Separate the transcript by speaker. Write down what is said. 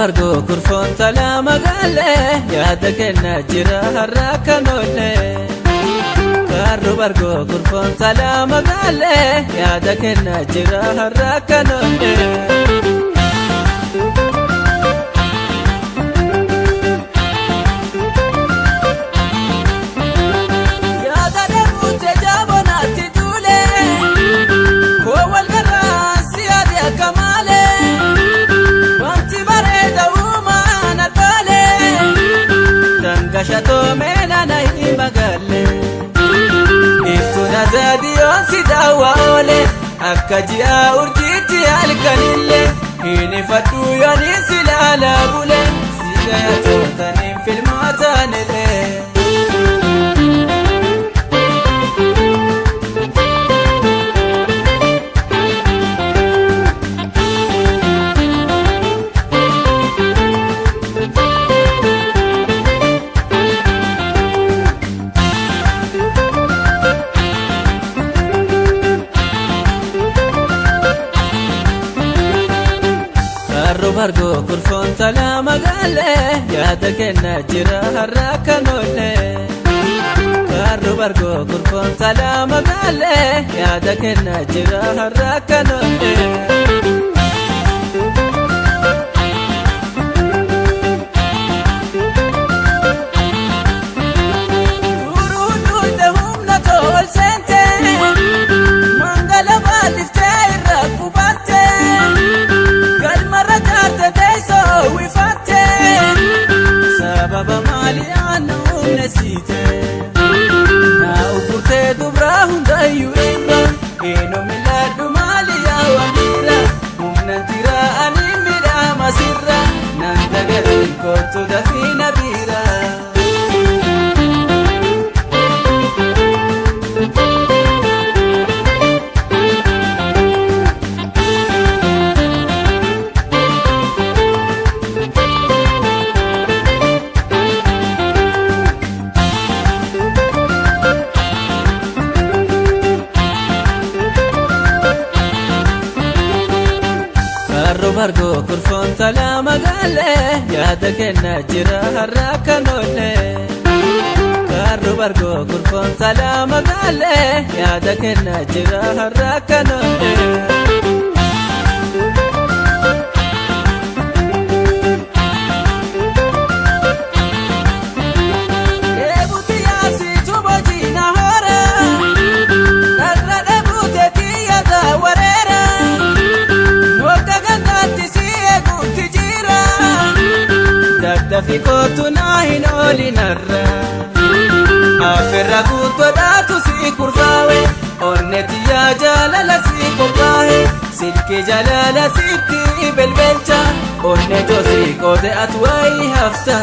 Speaker 1: bargo kurfoon talaa magaalee yaada kennaa jira har'a kan oolee. Karro bargo kurfoon talaa magaalee yaada kennaa jira har'a kan oolee. Shato mena na imagalle Iftuna zadiyon si dawa ole Akkajia urjiti alkanille Hinifaddu yoni silala bule Sigaya totanin filmatanile Karro bargo kurfoon talaa magaalee yaada kennaa jira har'a kan oolee. Karro bargo kurfoon talaa magaalee yaada kennaa jira har'a kan oolee. Baba mali ana umnesite na ukute dubra hundayu inga eno miladu mali ya wamira umnantira animira masirra nandagati kotu dafina bira Karro bargo kurfoon talaa magaalee yaada kennaa jira har'a kan oolee. Karro bargo kurfoon talaa magaalee yaada kennaa jira har'a kan oolee. Dafi kotu na hinoli narra Aferra guuto daatu si kurfaawe Onneti yaa jaalala si qophaahe Silke jaalala sitti belbelcha Onneto si qote atu wayi hafta